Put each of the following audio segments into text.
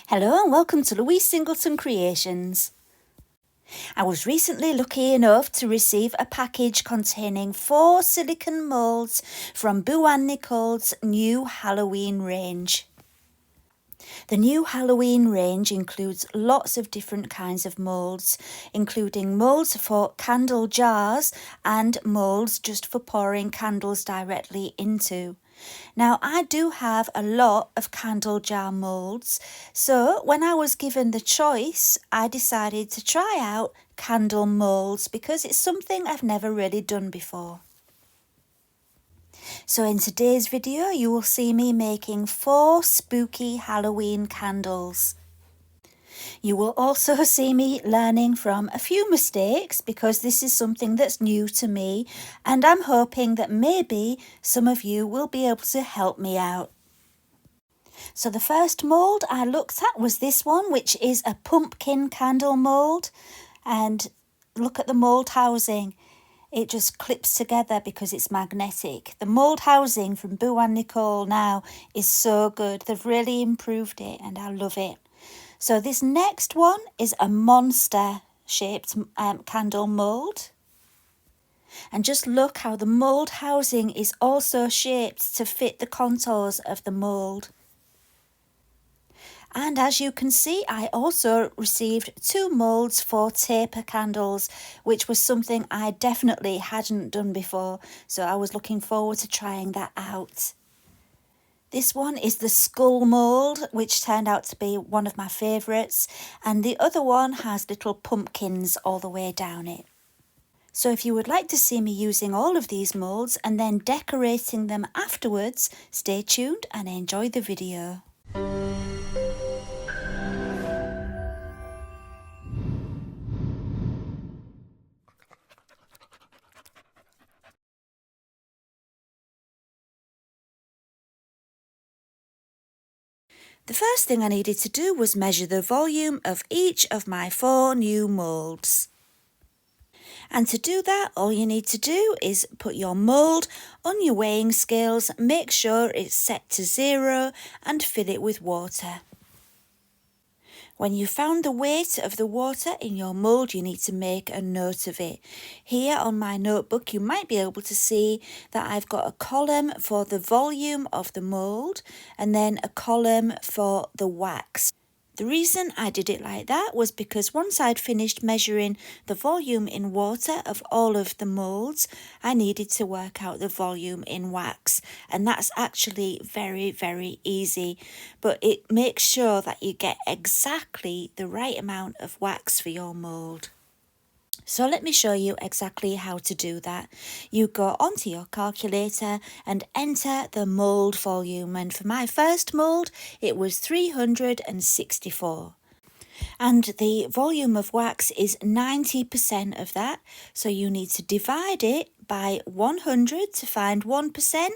Hello and welcome to Louise Singleton Creations. I was recently lucky enough to receive a package containing 4 silicone moulds from Boowan Nicole's new Halloween range. The new Halloween range includes lots of different kinds of moulds, including moulds for candle jars and moulds just for pouring candles directly into. Now, I do have a lot of candle jar moulds, so when I was given the choice, I decided to try out candle moulds because it's something I've never really done before. So in today's video, you will see me making 4 spooky Halloween candles. You will also see me learning from a few mistakes because this is something that's new to me, and I'm hoping that maybe some of you will be able to help me out. So the first mould I looked at was this one, which is a pumpkin candle mould, and look at the mould housing. It just clips together because it's magnetic. The mould housing from Boowan Nicole now is so good. They've really improved it and I love it. So this next one is a monster shaped candle mould. And just look how the mould housing is also shaped to fit the contours of the mould. And as you can see, I also received 2 moulds for taper candles, which was something I definitely hadn't done before. So I was looking forward to trying that out. This one is the skull mould, which turned out to be one of my favourites. And the other one has little pumpkins all the way down it. So if you would like to see me using all of these moulds and then decorating them afterwards, stay tuned and enjoy the video. The first thing I needed to do was measure the volume of each of my 4 new moulds. And to do that, all you need to do is put your mould on your weighing scales, make sure it's set to 0 and fill it with water. When you found the weight of the water in your mould, you need to make a note of it. Here on my notebook, you might be able to see that I've got a column for the volume of the mould and then a column for the wax. The reason I did it like that was because once I'd finished measuring the volume in water of all of the moulds, I needed to work out the volume in wax. And that's actually very, very easy. But it makes sure that you get exactly the right amount of wax for your mould. So let me show you exactly how to do that. You go onto your calculator and enter the mould volume. And for my first mould, it was 364. And the volume of wax is 90% of that. So you need to divide it by 100 to find 1%.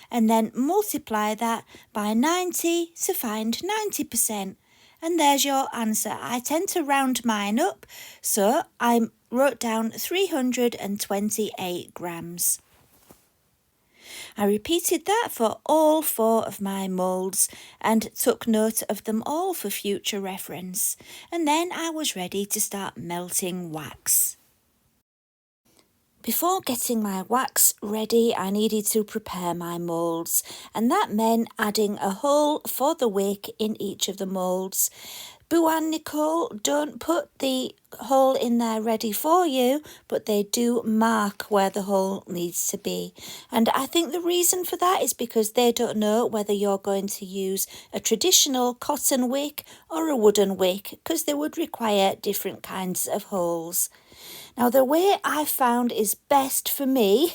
And then multiply that by 90 to find 90%. And there's your answer. I tend to round mine up, so I wrote down 328 grams. I repeated that for all 4 of my moulds and took note of them all for future reference. And then I was ready to start melting wax. Before getting my wax ready, I needed to prepare my moulds, and that meant adding a hole for the wick in each of the moulds. Boowan Nicole don't put the hole in there ready for you, but they do mark where the hole needs to be. And I think the reason for that is because they don't know whether you're going to use a traditional cotton wick or a wooden wick, because they would require different kinds of holes. Now, the way I found is best for me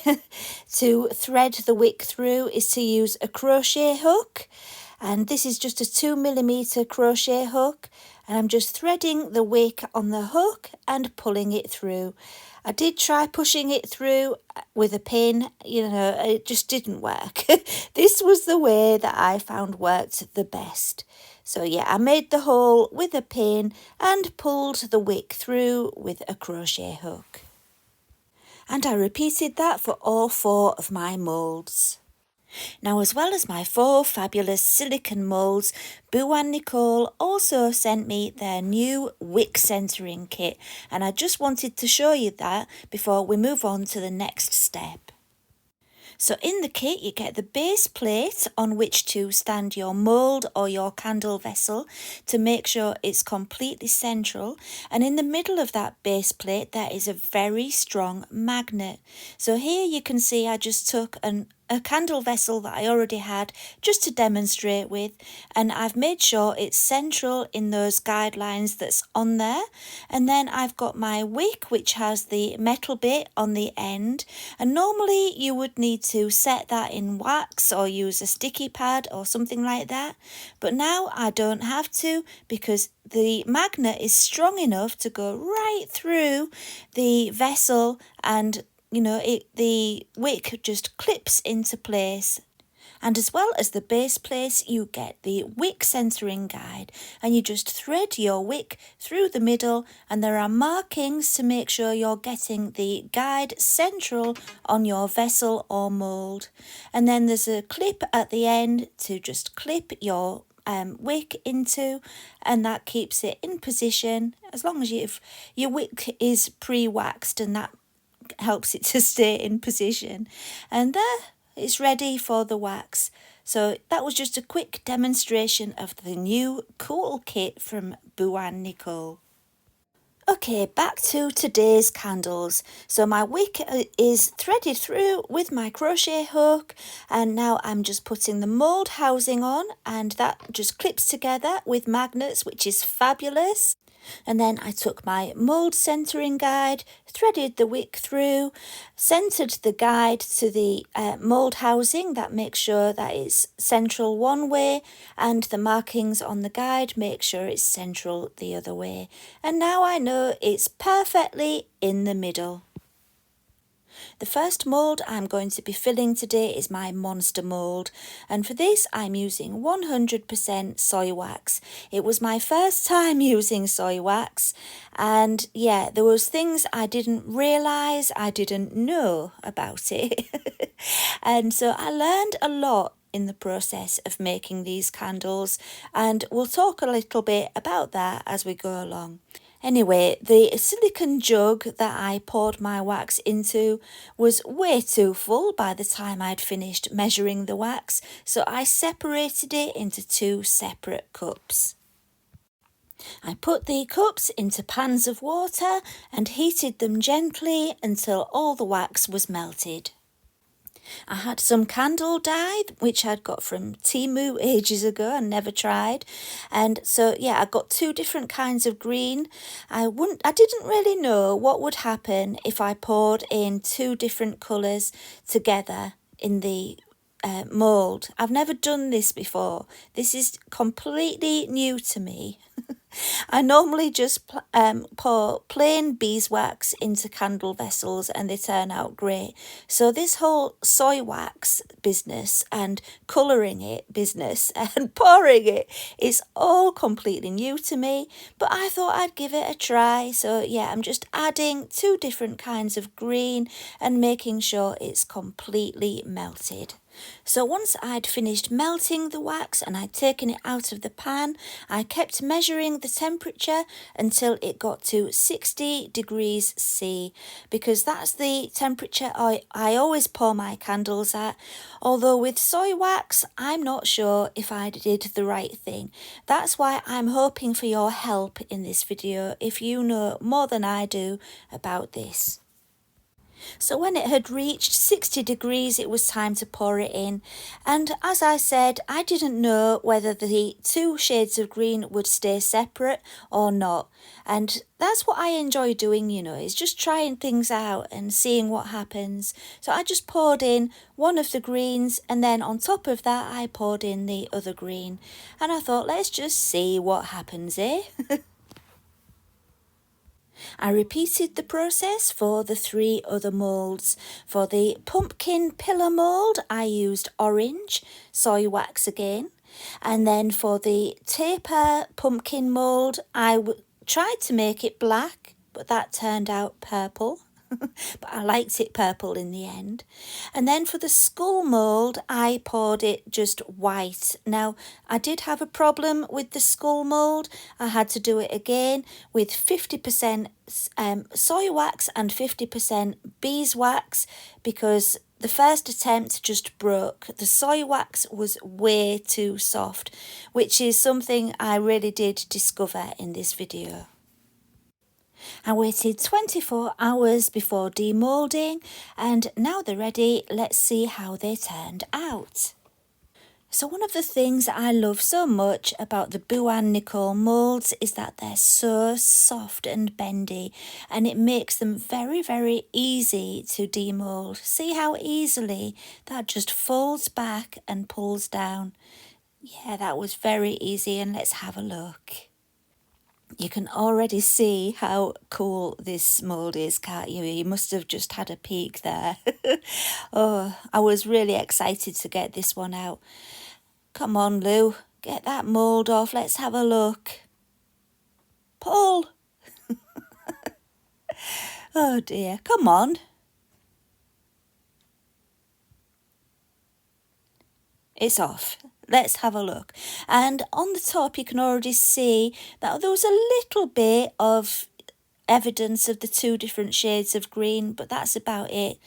to thread the wick through is to use a crochet hook. And this is just a 2mm crochet hook. And I'm just threading the wick on the hook and pulling it through. I did try pushing it through with a pin, it just didn't work. This was the way that I found worked the best. So yeah, I made the hole with a pin and pulled the wick through with a crochet hook. And I repeated that for all 4 of my moulds. Now, as well as my 4 fabulous silicone moulds, Boowan Nicole also sent me their new wick centering kit, and I just wanted to show you that before we move on to the next step. So in the kit you get the base plate on which to stand your mould or your candle vessel to make sure it's completely central, and in the middle of that base plate there is a very strong magnet. So here you can see I just took a candle vessel that I already had just to demonstrate with, and I've made sure it's central in those guidelines that's on there. And then I've got my wick which has the metal bit on the end, and normally you would need to set that in wax or use a sticky pad or something like that, but now I don't have to because the magnet is strong enough to go right through the vessel, and the wick just clips into place. And as well as the base plate, you get the wick centering guide, and you just thread your wick through the middle, and there are markings to make sure you're getting the guide central on your vessel or mould. And then there's a clip at the end to just clip your wick into, and that keeps it in position as long as your wick is pre-waxed, and that helps it to stay in position. And there, it's ready for the wax. So that was just a quick demonstration of the new cool kit from Boowan Nicole. Okay, back to today's candles. So my wick is threaded through with my crochet hook, and now I'm just putting the mould housing on, and that just clips together with magnets, which is fabulous. And then I took my mould centering guide, threaded the wick through, centered the guide to the mould housing. That makes sure that it's central one way, and the markings on the guide make sure it's central the other way. And now I know it's perfectly in the middle. The first mould I'm going to be filling today is my monster mould, and for this I'm using 100% soy wax. It was my first time using soy wax, and yeah, there was things I didn't realise, I didn't know about it. And so I learned a lot in the process of making these candles, and we'll talk a little bit about that as we go along. Anyway, the silicone jug that I poured my wax into was way too full by the time I'd finished measuring the wax, so I separated it into 2 separate cups. I put the cups into pans of water and heated them gently until all the wax was melted. I had some candle dye, which I'd got from Temu ages ago and never tried. And so, yeah, I got 2 different kinds of green. I didn't really know what would happen if I poured in 2 different colours together in the mould. I've never done this before. This is completely new to me. I normally just pour plain beeswax into candle vessels and they turn out great. So this whole soy wax business and colouring it business and pouring it is all completely new to me, but I thought I'd give it a try. So yeah, I'm just adding 2 different kinds of green and making sure it's completely melted. So once I'd finished melting the wax and I'd taken it out of the pan, I kept measuring the temperature until it got to 60 degrees C, because that's the temperature I always pour my candles at. Although with soy wax, I'm not sure if I did the right thing. That's why I'm hoping for your help in this video if you know more than I do about this. So when it had reached 60 degrees, it was time to pour it in. And as I said, I didn't know whether the 2 shades of green would stay separate or not. And that's what I enjoy doing, is just trying things out and seeing what happens. So I just poured in one of the greens, and then on top of that, I poured in the other green. And I thought, let's just see what happens, eh? I repeated the process for the 3 other moulds. For the pumpkin pillar mould, I used orange, soy wax again. And then for the taper pumpkin mould, I tried to make it black, but that turned out purple. but I liked it purple in the end. And then for the skull mould, I poured it just white. Now, I did have a problem with the skull mould. I had to do it again with 50% soy wax and 50% beeswax because the first attempt just broke. The soy wax was way too soft, which is something I really did discover in this video. I waited 24 hours before demoulding, and now they're ready. Let's see how they turned out. So one of the things I love so much about the Boowan Nicole moulds is that they're so soft and bendy, and it makes them very, very easy to demould. See how easily that just folds back and pulls down. Yeah, that was very easy, and let's have a look. You can already see how cool this mould is, can't you? You must have just had a peek there. Oh, I was really excited to get this one out. Come on, Lou, get that mould off. Let's have a look. Pull. Oh dear, come on. It's off. Let's have a look. And on the top you can already see that there was a little bit of evidence of the two different shades of green, but that's about it.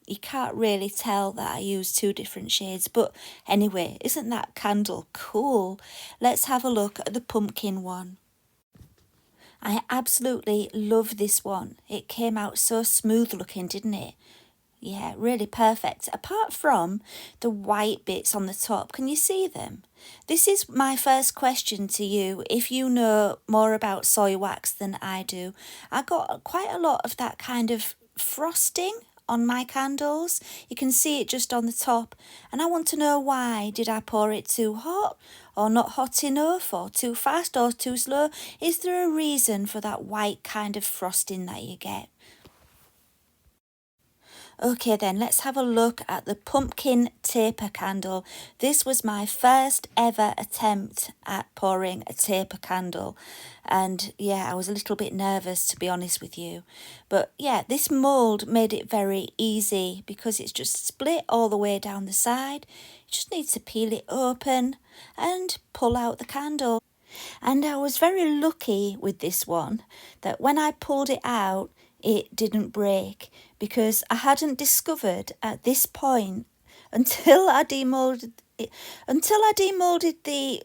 You can't really tell that I used two different shades, but anyway, isn't that candle cool? Let's have a look at the pumpkin one. I absolutely love this one. It came out so smooth looking, didn't it? Yeah, really perfect. Apart from the white bits on the top, can you see them? This is my first question to you. If you know more about soy wax than I do, I got quite a lot of that kind of frosting on my candles. You can see it just on the top, and I want to know why. Did I pour it too hot or not hot enough, or too fast or too slow? Is there a reason for that white kind of frosting that you get? Okay then, let's have a look at the pumpkin taper candle. This was my first ever attempt at pouring a taper candle. And yeah, I was a little bit nervous, to be honest with you. But yeah, this mould made it very easy because it's just split all the way down the side. You just need to peel it open and pull out the candle. And I was very lucky with this one that when I pulled it out, it didn't break, because I hadn't discovered at this point until I demoulded the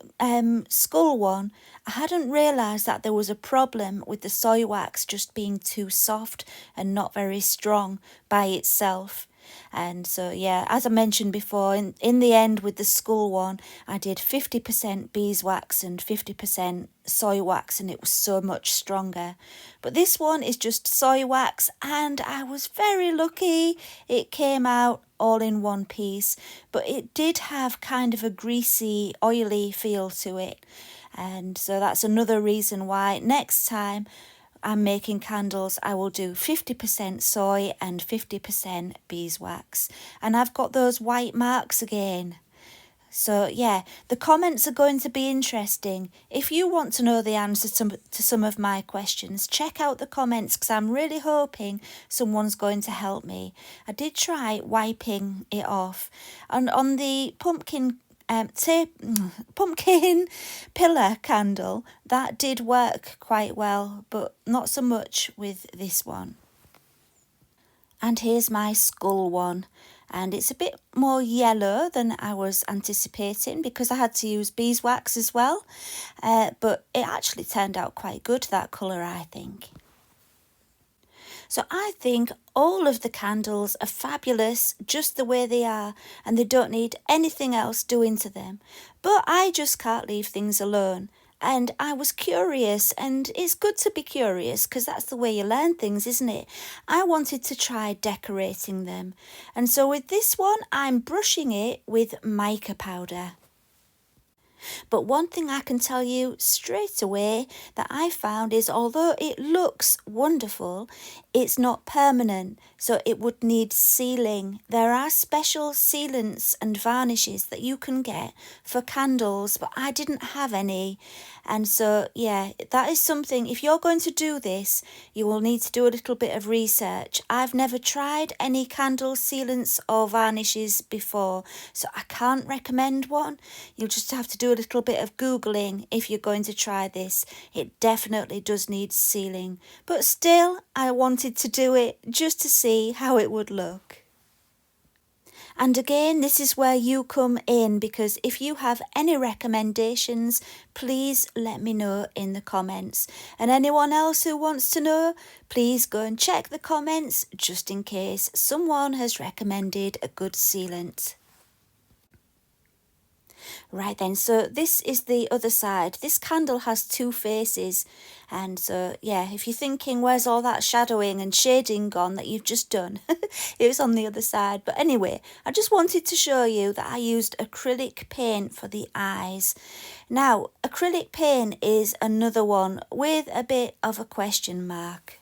skull one, I hadn't realised that there was a problem with the soy wax just being too soft and not very strong by itself. And so yeah, as I mentioned before, in the end with the skull one, I did 50% beeswax and 50% soy wax, and it was so much stronger. But this one is just soy wax, and I was very lucky. It came out all in one piece, but it did have kind of a greasy, oily feel to it. And so that's another reason why next time I'm making candles, I will do 50% soy and 50% beeswax. And I've got those white marks again. So yeah, the comments are going to be interesting. If you want to know the answer to some of my questions, check out the comments, because I'm really hoping someone's going to help me. I did try wiping it off. And on the pumpkin pillar candle, that did work quite well, but not so much with this one. And here's my skull one, and it's a bit more yellow than I was anticipating because I had to use beeswax as well, but it actually turned out quite good, that colour, I think. So I think all of the candles are fabulous just the way they are, and they don't need anything else doing to them. But I just can't leave things alone. And I was curious, and it's good to be curious because that's the way you learn things, isn't it? I wanted to try decorating them. And so with this one, I'm brushing it with mica powder. But one thing I can tell you straight away that I found is, although it looks wonderful, it's not permanent, so it would need sealing. There are special sealants and varnishes that you can get for candles, but I didn't have any. And so, yeah, that is something, if you're going to do this, you will need to do a little bit of research. I've never tried any candle sealants or varnishes before, so I can't recommend one. You'll just have to do a little bit of Googling if you're going to try this. It definitely does need sealing, but still, I wanted to do it just to see how it would look. And again, this is where you come in, because if you have any recommendations, please let me know in the comments. And anyone else who wants to know, please go and check the comments just in case someone has recommended a good sealant. Right then, so this is the other side. This candle has two faces, and so yeah, if you're thinking where's all that shadowing and shading gone that you've just done, it was on the other side. But anyway, I just wanted to show you that I used acrylic paint for the eyes. Now, acrylic paint is another one with a bit of a question mark.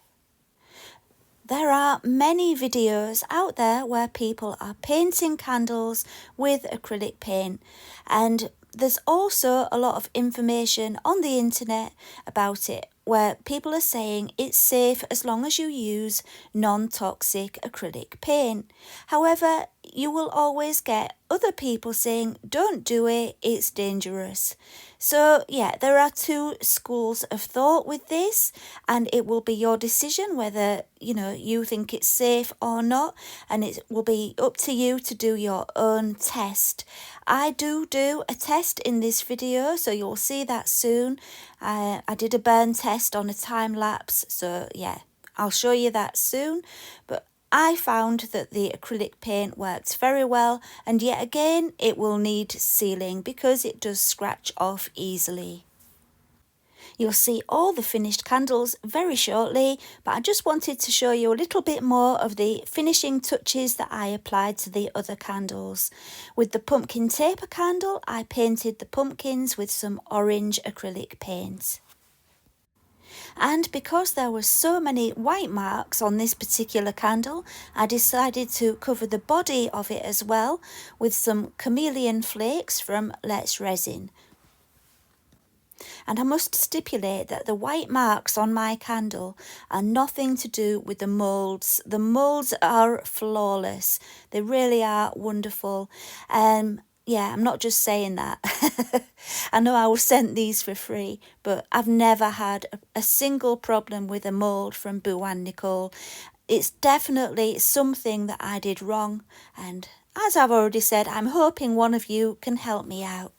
There are many videos out there where people are painting candles with acrylic paint, and there's also a lot of information on the internet about it where people are saying it's safe as long as you use non-toxic acrylic paint. However, you will always get other people saying don't do it, it's dangerous. So yeah, there are two schools of thought with this, and it will be your decision whether you think it's safe or not, and it will be up to you to do your own test. I do a test in this video, so you'll see that soon. I did a burn test on a time lapse, so yeah, I'll show you that soon. But I found that the acrylic paint works very well, and yet again it will need sealing because it does scratch off easily. You'll see all the finished candles very shortly, but I just wanted to show you a little bit more of the finishing touches that I applied to the other candles. With the pumpkin taper candle, I painted the pumpkins with some orange acrylic paint. And because there were so many white marks on this particular candle, I decided to cover the body of it as well with some chameleon flakes from Let's Resin. And I must stipulate that the white marks on my candle are nothing to do with the moulds. The moulds are flawless. They really are wonderful. Yeah, I'm not just saying that. I know I was sent these for free, but I've never had a single problem with a mould from Boowan Nicole. It's definitely something that I did wrong, and as I've already said, I'm hoping one of you can help me out.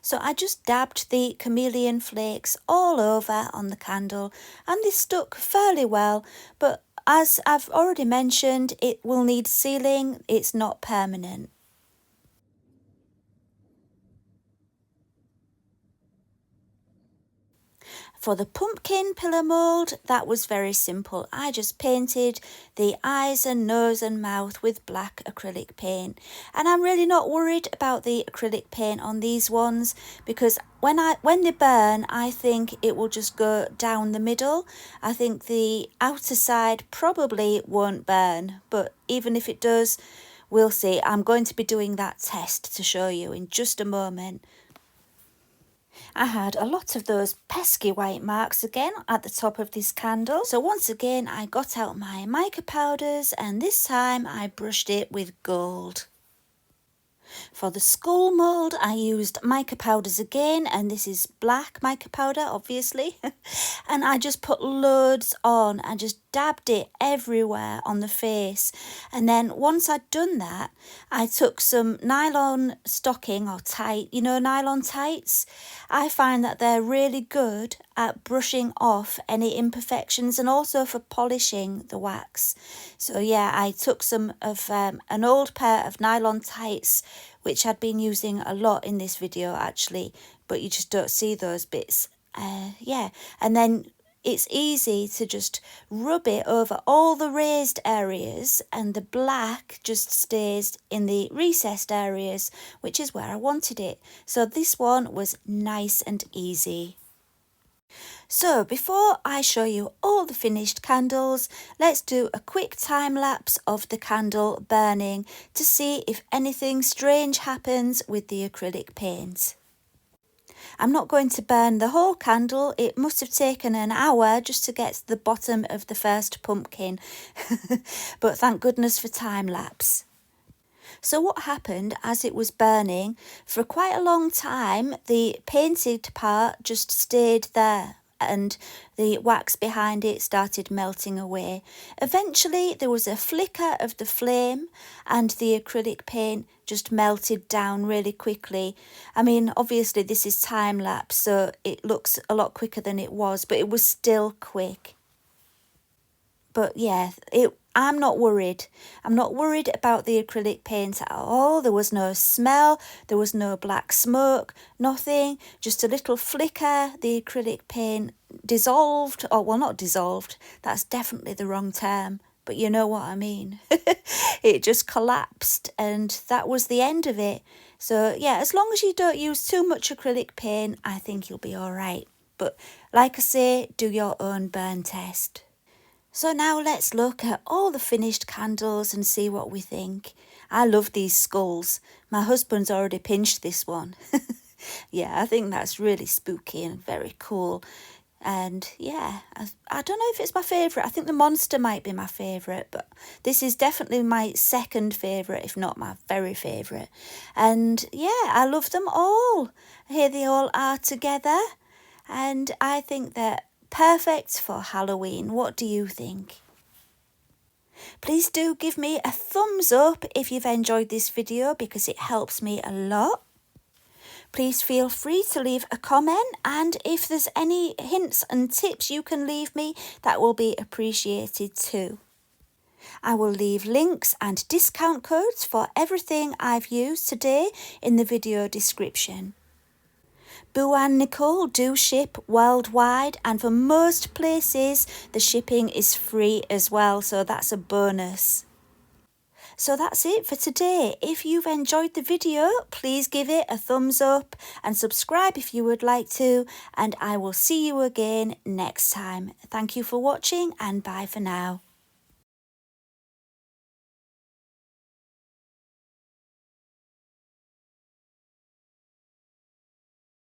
So I just dabbed the chameleon flakes all over on the candle, and they stuck fairly well, but as I've already mentioned, it will need sealing. It's not permanent. For the pumpkin pillar mould, that was very simple. I just painted the eyes and nose and mouth with black acrylic paint. And I'm really not worried about the acrylic paint on these ones, because when they burn, I think it will just go down the middle. I think the outer side probably won't burn, but even if it does, we'll see. I'm going to be doing that test to show you in just a moment. I had a lot of those pesky white marks again at the top of this candle. So once again, I got out my mica powders, and this time I brushed it with gold. For the skull mould, I used mica powders again, and this is black mica powder, obviously. And I just put loads on. I just dabbed it everywhere on the face. And then once I'd done that, I took some nylon stocking or tight, nylon tights. I find that they're really good at brushing off any imperfections and also for polishing the wax. So yeah, I took some of an old pair of nylon tights, which I'd been using a lot in this video actually, but you just don't see those bits. Yeah, and then it's easy to just rub it over all the raised areas, and the black just stays in the recessed areas, which is where I wanted it. So this one was nice and easy. So before I show you all the finished candles, let's do a quick time lapse of the candle burning to see if anything strange happens with the acrylic paint. I'm not going to burn the whole candle. It must have taken an hour just to get to the bottom of the first pumpkin. But thank goodness for time lapse. So what happened as it was burning, for quite a long time, the painted part just stayed there and the wax behind it started melting away. Eventually there was a flicker of the flame and the acrylic paint just melted down really quickly. I mean, obviously this is time lapse, so it looks a lot quicker than it was, but it was still quick. But yeah, I'm not worried. I'm not worried about the acrylic paint at all. There was no smell, there was no black smoke, nothing. Just a little flicker. The acrylic paint dissolved, or well, not dissolved. That's definitely the wrong term, but you know what I mean. It just collapsed and that was the end of it. So yeah, as long as you don't use too much acrylic paint, I think you'll be all right. But like I say, do your own burn test. So now let's look at all the finished candles and see what we think. I love these skulls. My husband's already pinched this one. Yeah, I think that's really spooky and very cool. And yeah, I don't know if it's my favourite. I think the monster might be my favourite, but this is definitely my second favourite, if not my very favourite. And yeah, I love them all. Here they all are together. And I think they're perfect for Halloween. What do you think? Please do give me a thumbs up if you've enjoyed this video because it helps me a lot. Please feel free to leave a comment, and if there's any hints and tips you can leave me, that will be appreciated too. I will leave links and discount codes for everything I've used today in the video description. Boowan Nicole do ship worldwide, and for most places the shipping is free as well, so that's a bonus. So that's it for today. If you've enjoyed the video, please give it a thumbs up and subscribe if you would like to, and I will see you again next time. Thank you for watching and bye for now.